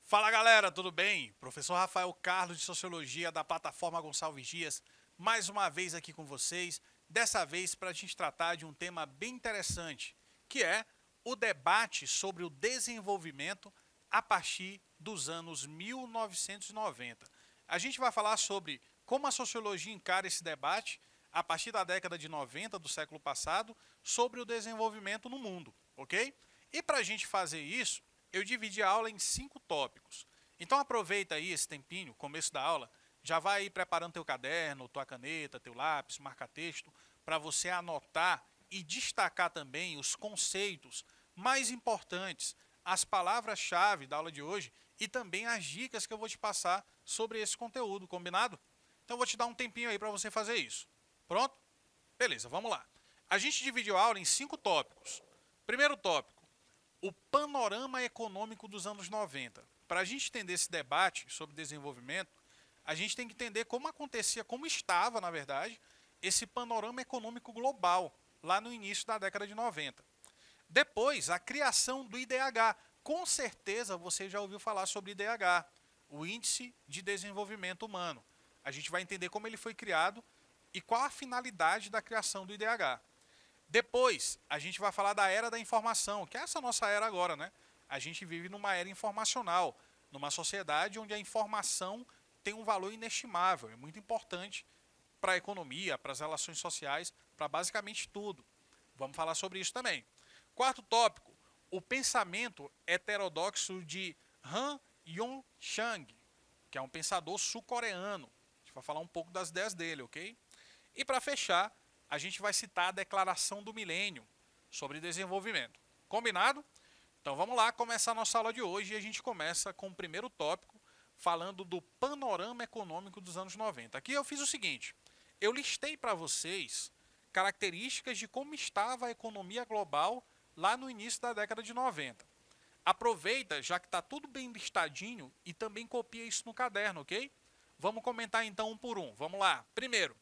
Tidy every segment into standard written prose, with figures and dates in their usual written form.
Fala galera, tudo bem? Professor Rafael Carlos de Sociologia da plataforma Gonçalves Dias, mais uma vez aqui com vocês, dessa vez para a gente tratar de um tema bem interessante, que é o debate sobre o desenvolvimento a partir dos anos 1990. A gente vai falar sobre como a sociologia encara esse debate a partir da década de 90 do século passado sobre o desenvolvimento no mundo, ok? E para a gente fazer isso, eu dividi a aula em 5 tópicos. Então aproveita aí esse tempinho, começo da aula, já vai aí preparando teu caderno, tua caneta, teu lápis, marca-texto, para você anotar e destacar também os conceitos mais importantes, as palavras-chave da aula de hoje e também as dicas que eu vou te passar sobre esse conteúdo, combinado? Então vou te dar um tempinho aí para você fazer isso. Pronto? Beleza, vamos lá. A gente dividiu a aula em 5 tópicos. Primeiro tópico, o panorama econômico dos anos 90. Para a gente entender esse debate sobre desenvolvimento, a gente tem que entender como acontecia, como estava, na verdade, esse panorama econômico global, lá no início da década de 90. Depois, a criação do IDH. Com certeza você já ouviu falar sobre IDH, o Índice de Desenvolvimento Humano. A gente vai entender como ele foi criado e qual a finalidade da criação do IDH. Depois, a gente vai falar da era da informação, que é essa nossa era agora, né? A gente vive numa era informacional, numa sociedade onde a informação tem um valor inestimável, é muito importante para a economia, para as relações sociais, para basicamente tudo. Vamos falar sobre isso também. Quarto tópico, o pensamento heterodoxo de Han Yong-chang, que é um pensador sul-coreano. A gente vai falar um pouco das ideias dele, ok? E para fechar, a gente vai citar a Declaração do Milênio sobre desenvolvimento. Combinado? Então vamos lá começar a nossa aula de hoje e a gente começa com o primeiro tópico, falando do panorama econômico dos anos 90. Aqui eu fiz o seguinte, eu listei para vocês características de como estava a economia global lá no início da década de 90. Aproveita, já que está tudo bem listadinho, e também copia isso no caderno, ok? Vamos comentar então um por um. Vamos lá. Primeiro,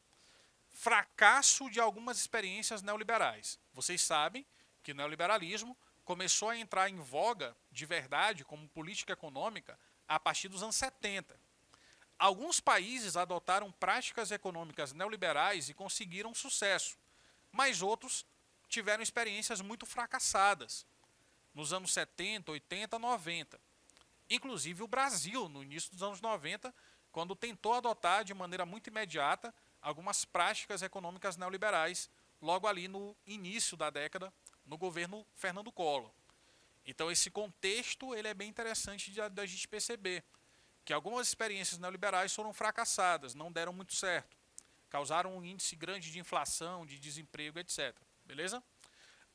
fracasso de algumas experiências neoliberais. Vocês sabem que o neoliberalismo começou a entrar em voga de verdade como política econômica a partir dos anos 70. Alguns países adotaram práticas econômicas neoliberais e conseguiram sucesso, mas outros tiveram experiências muito fracassadas nos anos 70, 80, 90. Inclusive o Brasil, no início dos anos 90, quando tentou adotar de maneira muito imediata algumas práticas econômicas neoliberais, logo ali no início da década, no governo Fernando Collor. Então esse contexto ele é bem interessante da gente perceber, que algumas experiências neoliberais foram fracassadas, não deram muito certo, causaram um índice grande de inflação, de desemprego, etc. Beleza?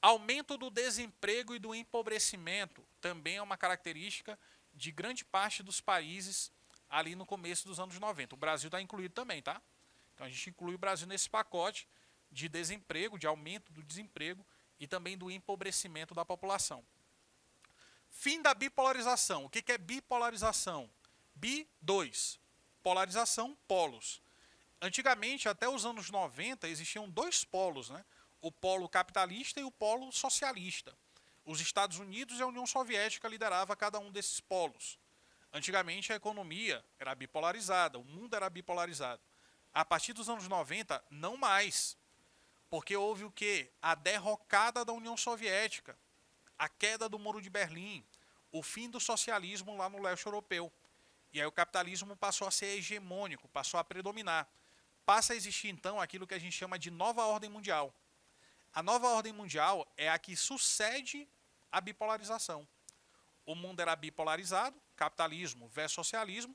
Aumento do desemprego e do empobrecimento também é uma característica de grande parte dos países ali no começo dos anos 90. O Brasil está incluído também, tá? Então a gente inclui o Brasil nesse pacote de desemprego, de aumento do desemprego e também do empobrecimento da população. Fim da bipolarização. O que é bipolarização? Bi, dois. Polarização, polos. Antigamente, até os anos 90, existiam dois polos, né? O polo capitalista e o polo socialista. Os Estados Unidos e a União Soviética lideravam cada um desses polos. Antigamente, a economia era bipolarizada, o mundo era bipolarizado. A partir dos anos 90, não mais. Porque houve o quê? A derrocada da União Soviética, a queda do Muro de Berlim, o fim do socialismo lá no leste europeu. E aí o capitalismo passou a ser hegemônico, passou a predominar. Passa a existir, então, aquilo que a gente chama de nova ordem mundial. A nova ordem mundial é a que sucede a bipolarização. O mundo era bipolarizado, capitalismo versus socialismo,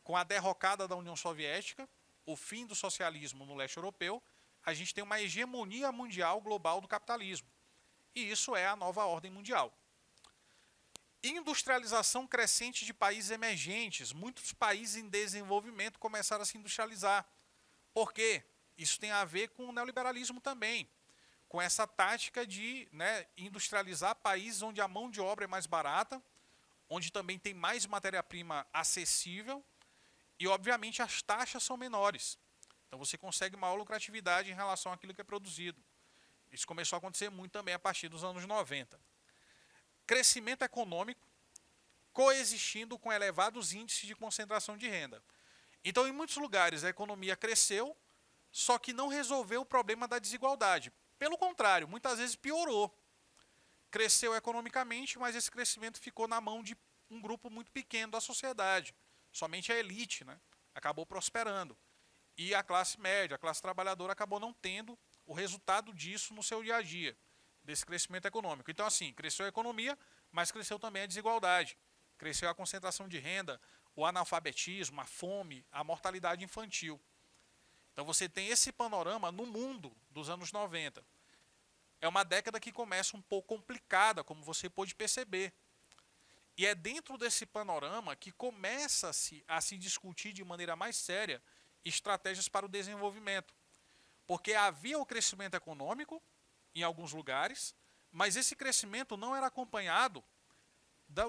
com a derrocada da União Soviética, o fim do socialismo no leste europeu, a gente tem uma hegemonia mundial global do capitalismo. E isso é a nova ordem mundial. Industrialização crescente de países emergentes. Muitos países em desenvolvimento começaram a se industrializar. Por quê? Isso tem a ver com o neoliberalismo também. Com essa tática de industrializar países onde a mão de obra é mais barata, onde também tem mais matéria-prima acessível e, obviamente, as taxas são menores. Então, você consegue maior lucratividade em relação àquilo que é produzido. Isso começou a acontecer muito também a partir dos anos 90. Crescimento econômico coexistindo com elevados índices de concentração de renda. Então, em muitos lugares, a economia cresceu, só que não resolveu o problema da desigualdade. Pelo contrário, muitas vezes piorou. Cresceu economicamente, mas esse crescimento ficou na mão de um grupo muito pequeno da sociedade. Somente a elite, né, acabou prosperando. E a classe média, a classe trabalhadora, acabou não tendo o resultado disso no seu dia a dia, desse crescimento econômico. Então, assim, cresceu a economia, mas cresceu também a desigualdade. Cresceu a concentração de renda, o analfabetismo, a fome, a mortalidade infantil. Então, você tem esse panorama no mundo dos anos 90. É uma década que começa um pouco complicada, como você pôde perceber. E é dentro desse panorama que começa-se a se discutir de maneira mais séria estratégias para o desenvolvimento. Porque havia o crescimento econômico em alguns lugares, mas esse crescimento não era acompanhado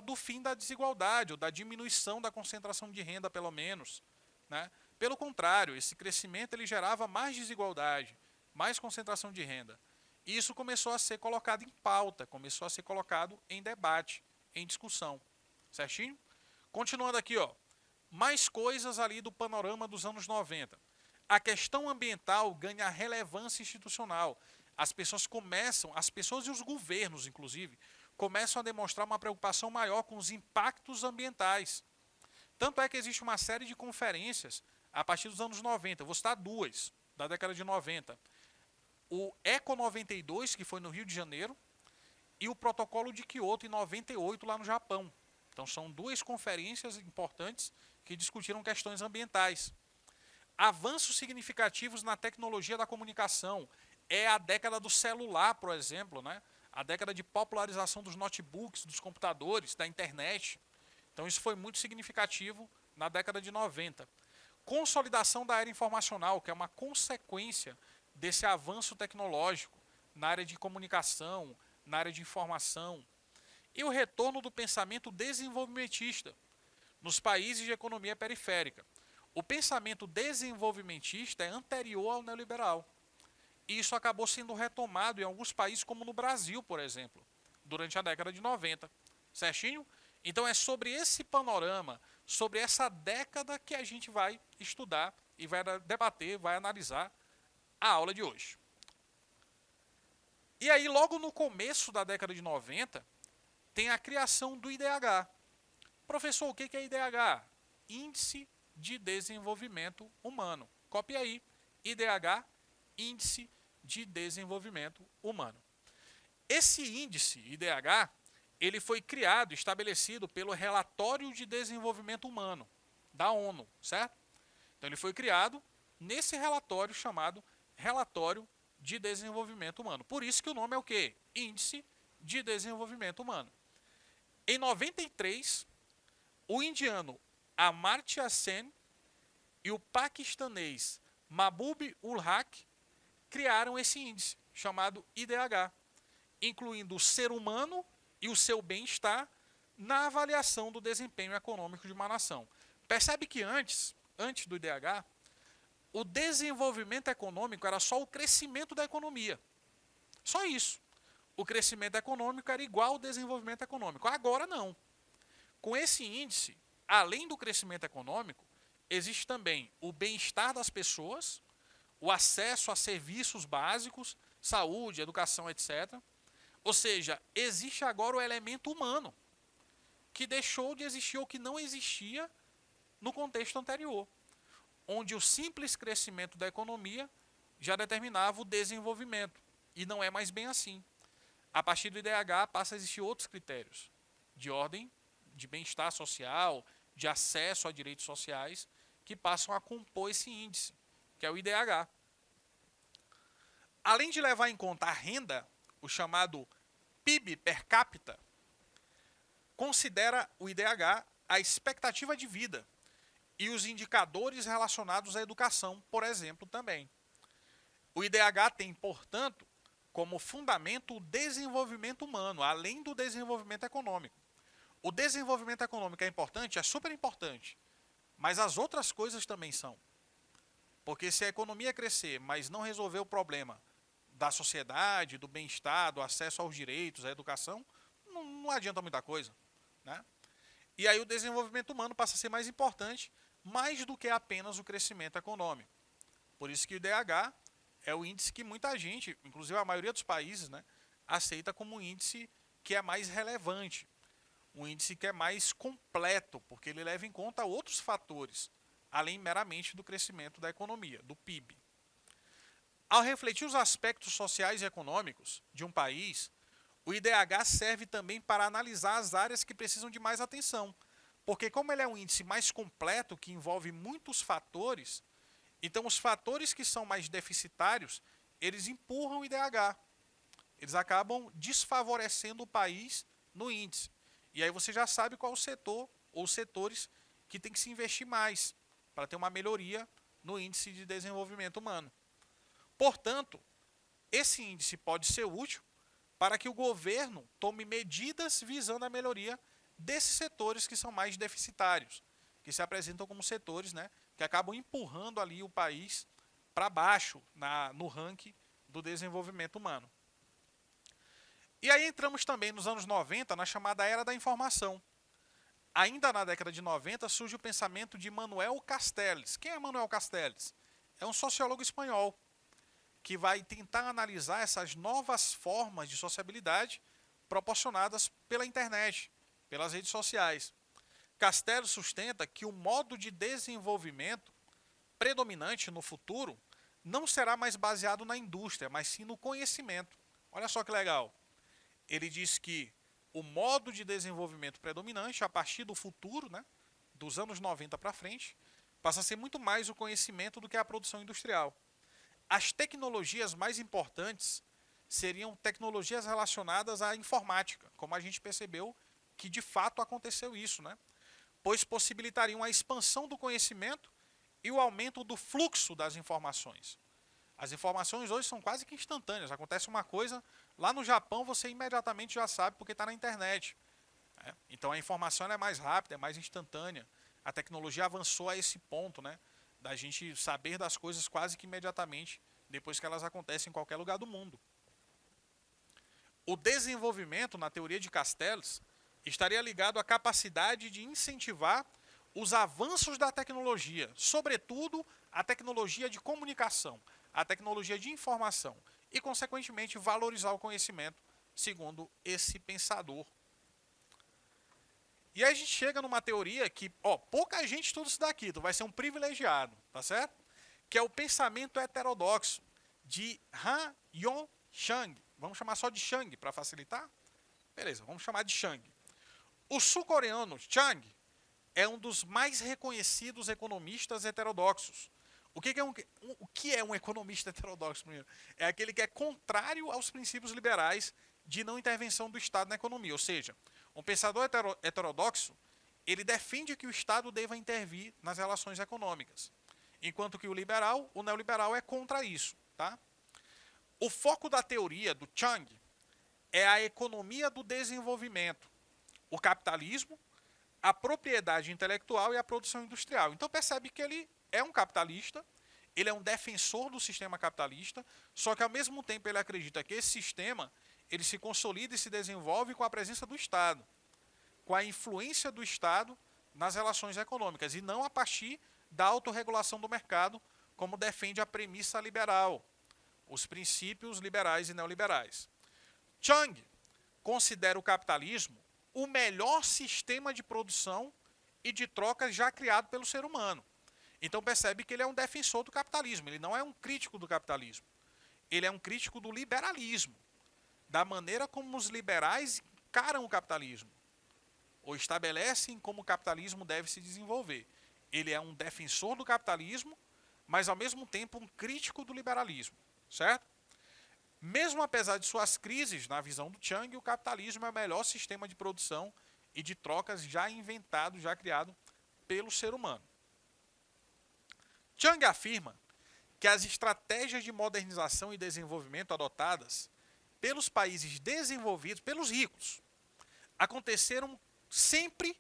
do fim da desigualdade, ou da diminuição da concentração de renda, pelo menos, né? Pelo contrário, esse crescimento ele gerava mais desigualdade, mais concentração de renda. E isso começou a ser colocado em pauta, começou a ser colocado em debate, em discussão. Certinho? Continuando aqui, ó, mais coisas ali do panorama dos anos 90. A questão ambiental ganha relevância institucional. As pessoas e os governos, inclusive, começam a demonstrar uma preocupação maior com os impactos ambientais. Tanto é que existe uma série de conferências a partir dos anos 90. Eu vou citar duas, da década de 90. O Eco 92, que foi no Rio de Janeiro, e o Protocolo de Kyoto, em 98, lá no Japão. Então, são duas conferências importantes que discutiram questões ambientais. Avanços significativos na tecnologia da comunicação. É a década do celular, por exemplo, né? A década de popularização dos notebooks, dos computadores, da internet. Então, isso foi muito significativo na década de 90. Consolidação da era informacional, que é uma consequência desse avanço tecnológico na área de comunicação, na área de informação. E o retorno do pensamento desenvolvimentista nos países de economia periférica. O pensamento desenvolvimentista é anterior ao neoliberal. E isso acabou sendo retomado em alguns países, como no Brasil, por exemplo, durante a década de 90. Certinho? Então é sobre esse panorama, sobre essa década que a gente vai estudar e vai debater, vai analisar a aula de hoje. E aí, logo no começo da década de 90, tem a criação do IDH. Professor, o que é IDH? Índice de Desenvolvimento Humano. Copie aí. IDH, Índice de Desenvolvimento Humano. Esse índice, IDH, ele foi criado, estabelecido pelo Relatório de Desenvolvimento Humano, da ONU, certo? Então, ele foi criado nesse relatório chamado Relatório de Desenvolvimento Humano. Por isso que o nome é o quê? Índice de Desenvolvimento Humano. Em 93, o indiano Amartya Sen e o paquistanês Mahbub-ul-Haq criaram esse índice, chamado IDH, incluindo o ser humano e o seu bem-estar na avaliação do desempenho econômico de uma nação. Percebe que antes do IDH, o desenvolvimento econômico era só o crescimento da economia. Só isso. O crescimento econômico era igual ao desenvolvimento econômico. Agora não. Com esse índice, além do crescimento econômico, existe também o bem-estar das pessoas, o acesso a serviços básicos, saúde, educação, etc. Ou seja, existe agora o elemento humano, que deixou de existir ou que não existia no contexto anterior, onde o simples crescimento da economia já determinava o desenvolvimento. E não é mais bem assim. A partir do IDH passa a existir outros critérios de ordem de bem-estar social, de acesso a direitos sociais, que passam a compor esse índice, que é o IDH. Além de levar em conta a renda, o chamado PIB per capita, considera o IDH a expectativa de vida e os indicadores relacionados à educação, por exemplo, também. O IDH tem, portanto, como fundamento o desenvolvimento humano, além do desenvolvimento econômico. O desenvolvimento econômico é importante, é super importante, mas as outras coisas também são. Porque se a economia crescer, mas não resolver o problema da sociedade, do bem-estar, do acesso aos direitos, à educação, não adianta muita coisa, né? E aí o desenvolvimento humano passa a ser mais importante, mais do que apenas o crescimento econômico. Por isso que o IDH é o índice que muita gente, inclusive a maioria dos países, né, aceita como um índice que é mais relevante, um índice que é mais completo, porque ele leva em conta outros fatores, além meramente do crescimento da economia, do PIB. Ao refletir os aspectos sociais e econômicos de um país, o IDH serve também para analisar as áreas que precisam de mais atenção, porque como ele é um índice mais completo, que envolve muitos fatores, então os fatores que são mais deficitários, eles empurram o IDH. Eles acabam desfavorecendo o país no índice. E aí você já sabe qual o setor ou setores que tem que se investir mais para ter uma melhoria no índice de desenvolvimento humano. Portanto, esse índice pode ser útil para que o governo tome medidas visando a melhoria desses setores que são mais deficitários, que se apresentam como setores, né, que acabam empurrando ali o país para baixo no ranking do desenvolvimento humano. E aí entramos também nos anos 90 na chamada Era da Informação. Ainda na década de 90 surge o pensamento de Manuel Castells. Quem é Manuel Castells? É um sociólogo espanhol que vai tentar analisar essas novas formas de sociabilidade proporcionadas pela internet, pelas redes sociais. Castells sustenta que o modo de desenvolvimento predominante no futuro não será mais baseado na indústria, mas sim no conhecimento. Olha só que legal. Ele diz que o modo de desenvolvimento predominante, a partir do futuro, né, dos anos 90 para frente, passa a ser muito mais o conhecimento do que a produção industrial. As tecnologias mais importantes seriam tecnologias relacionadas à informática, como a gente percebeu que de fato aconteceu isso, né? Pois possibilitariam a expansão do conhecimento e o aumento do fluxo das informações. As informações hoje são quase que instantâneas. Acontece uma coisa, lá no Japão você imediatamente já sabe porque está na internet. Né? Então a informação é mais rápida, é mais instantânea. A tecnologia avançou a esse ponto, né, da gente saber das coisas quase que imediatamente depois que elas acontecem em qualquer lugar do mundo. O desenvolvimento, na teoria de Castells, estaria ligado à capacidade de incentivar os avanços da tecnologia, sobretudo a tecnologia de comunicação, a tecnologia de informação e, consequentemente, valorizar o conhecimento, segundo esse pensador. E aí a gente chega numa teoria que, pouca gente estuda isso daqui, tu vai ser um privilegiado, tá certo? Que é o pensamento heterodoxo de Han Yong-Chang. Vamos chamar só de Chang para facilitar? Beleza, vamos chamar de Chang. O sul-coreano Chang é um dos mais reconhecidos economistas heterodoxos. O que é um economista heterodoxo? Primeiro? É aquele que é contrário aos princípios liberais de não intervenção do Estado na economia. Ou seja, um pensador heterodoxo, ele defende que o Estado deva intervir nas relações econômicas. Enquanto que o neoliberal é contra isso. Tá? O foco da teoria do Chang é a economia do desenvolvimento, o capitalismo, a propriedade intelectual e a produção industrial. Então percebe que ele é um capitalista, ele é um defensor do sistema capitalista, só que ao mesmo tempo ele acredita que esse sistema ele se consolida e se desenvolve com a presença do Estado, com a influência do Estado nas relações econômicas, e não a partir da autorregulação do mercado, como defende a premissa liberal, os princípios liberais e neoliberais. Chang considera o capitalismo o melhor sistema de produção e de trocas já criado pelo ser humano. Então percebe que ele é um defensor do capitalismo, ele não é um crítico do capitalismo. Ele é um crítico do liberalismo, da maneira como os liberais encaram o capitalismo, ou estabelecem como o capitalismo deve se desenvolver. Ele é um defensor do capitalismo, mas ao mesmo tempo um crítico do liberalismo, certo? Mesmo apesar de suas crises, na visão do Chang, o capitalismo é o melhor sistema de produção e de trocas já inventado, já criado pelo ser humano. Chang afirma que as estratégias de modernização e desenvolvimento adotadas pelos países desenvolvidos, pelos ricos, aconteceram sempre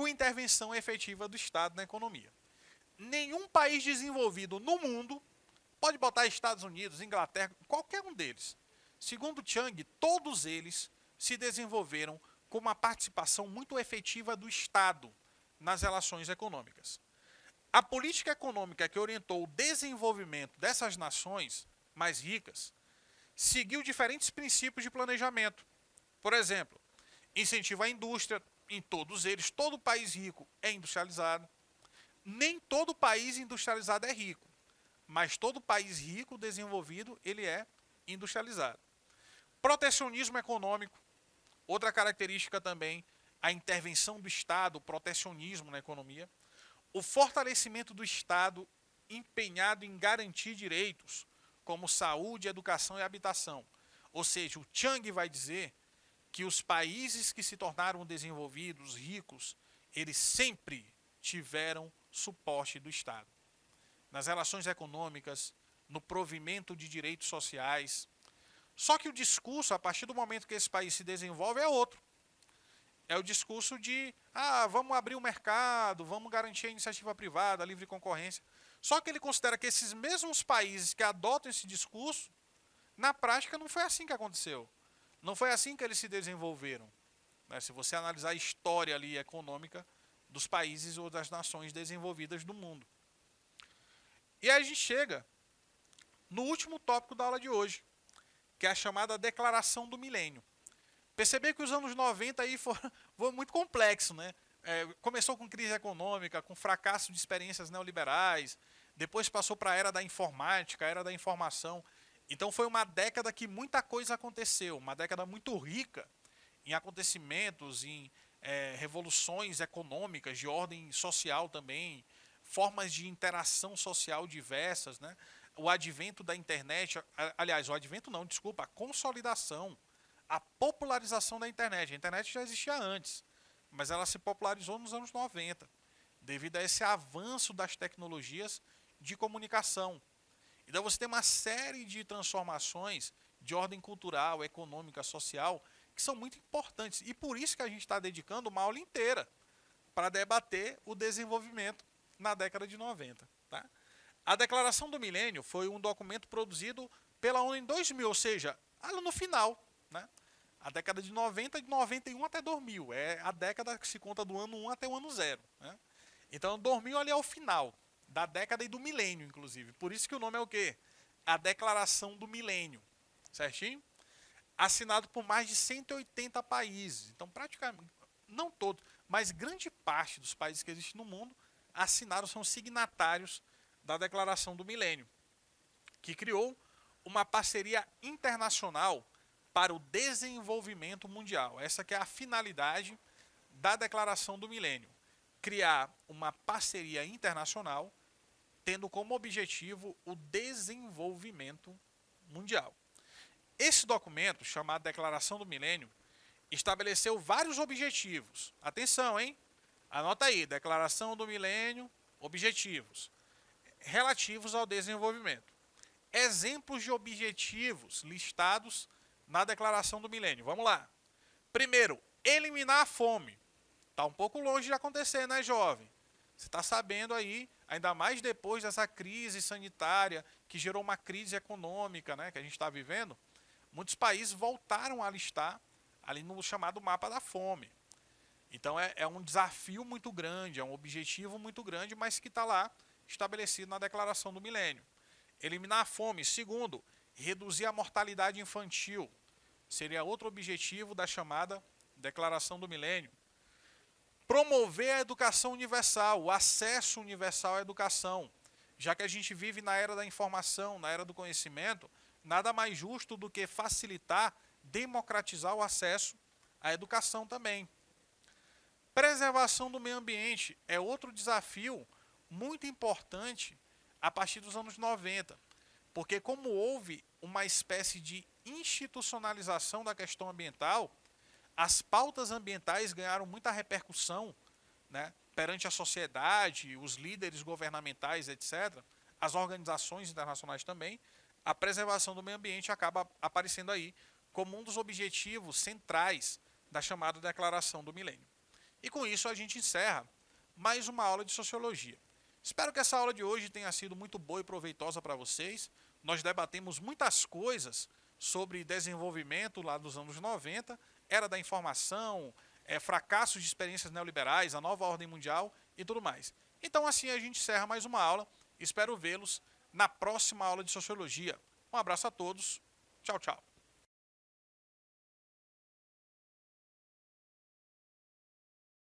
com intervenção efetiva do Estado na economia. Nenhum país desenvolvido no mundo, pode botar Estados Unidos, Inglaterra, qualquer um deles, segundo Chang, todos eles se desenvolveram com uma participação muito efetiva do Estado nas relações econômicas. A política econômica que orientou o desenvolvimento dessas nações mais ricas seguiu diferentes princípios de planejamento. Por exemplo, incentivo à indústria, em todos eles, todo país rico é industrializado. Nem todo país industrializado é rico, mas todo país rico, desenvolvido, ele é industrializado. Protecionismo econômico, outra característica também, a intervenção do Estado, o protecionismo na economia. O fortalecimento do Estado empenhado em garantir direitos, como saúde, educação e habitação. Ou seja, o Chang vai dizer que os países que se tornaram desenvolvidos, ricos, eles sempre tiveram suporte do Estado. Nas relações econômicas, no provimento de direitos sociais. Só que o discurso, a partir do momento que esse país se desenvolve, é outro. É o discurso de, vamos abrir o mercado, vamos garantir a iniciativa privada, a livre concorrência. Só que ele considera que esses mesmos países que adotam esse discurso, na prática não foi assim que aconteceu. Não foi assim que eles se desenvolveram. Se você analisar a história ali econômica dos países ou das nações desenvolvidas do mundo. E aí a gente chega no último tópico da aula de hoje, que é a chamada Declaração do Milênio. Perceber que os anos 90 aí foram muito complexos, né? Começou com crise econômica, com fracasso de experiências neoliberais, depois passou para a era da informática, a era da informação. Então foi uma década que muita coisa aconteceu, uma década muito rica em acontecimentos, em revoluções econômicas, de ordem social também, formas de interação social diversas, né? O advento da internet, aliás, o advento não, desculpa, a consolidação, a popularização da internet. A internet já existia antes, mas ela se popularizou nos anos 90, devido a esse avanço das tecnologias de comunicação. Então você tem uma série de transformações de ordem cultural, econômica, social, que são muito importantes. E por isso que a gente está dedicando uma aula inteira para debater o desenvolvimento na década de 90. Tá? A Declaração do Milênio foi um documento produzido pela ONU em 2000, ou seja, no final. Né? A década de 90, de 91 até 2000. É a década que se conta do ano 1 até o ano 0. Né? Então, 2000 ali é o final da década e do milênio, inclusive. Por isso que o nome é o quê? A Declaração do Milênio. Certinho? Assinado por mais de 180 países. Então, praticamente, não todos, mas grande parte dos países que existem no mundo assinaram, são signatários da Declaração do Milênio, que criou uma parceria internacional para o desenvolvimento mundial. Essa que é a finalidade da Declaração do Milênio. Criar uma parceria internacional tendo como objetivo o desenvolvimento mundial. Esse documento, chamado Declaração do Milênio, estabeleceu vários objetivos. Atenção, hein? Anota aí, Declaração do Milênio, objetivos relativos ao desenvolvimento. Exemplos de objetivos listados na Declaração do Milênio. Vamos lá. Primeiro, eliminar a fome. Está um pouco longe de acontecer, né, jovem? Você está sabendo aí, ainda mais depois dessa crise sanitária, que gerou uma crise econômica, né, que a gente está vivendo, muitos países voltaram a listar ali no chamado mapa da fome. Então é um desafio muito grande, é um objetivo muito grande, mas que está lá estabelecido na Declaração do Milênio. Eliminar a fome. Segundo, reduzir a mortalidade infantil. Seria outro objetivo da chamada Declaração do Milênio. Promover a educação universal, o acesso universal à educação. Já que a gente vive na era da informação, na era do conhecimento, nada mais justo do que facilitar, democratizar o acesso à educação também. Preservação do meio ambiente é outro desafio muito importante a partir dos anos 90, porque como houve uma espécie de institucionalização da questão ambiental, as pautas ambientais ganharam muita repercussão, né, perante a sociedade, os líderes governamentais, etc., as organizações internacionais também. A preservação do meio ambiente acaba aparecendo aí como um dos objetivos centrais da chamada Declaração do Milênio. E com isso a gente encerra mais uma aula de sociologia. Espero que essa aula de hoje tenha sido muito boa e proveitosa para vocês. Nós debatemos muitas coisas sobre desenvolvimento lá dos anos 90, era da informação, fracassos de experiências neoliberais, a nova ordem mundial e tudo mais. Então assim a gente encerra mais uma aula. Espero vê-los na próxima aula de sociologia. Um abraço a todos. Tchau, tchau.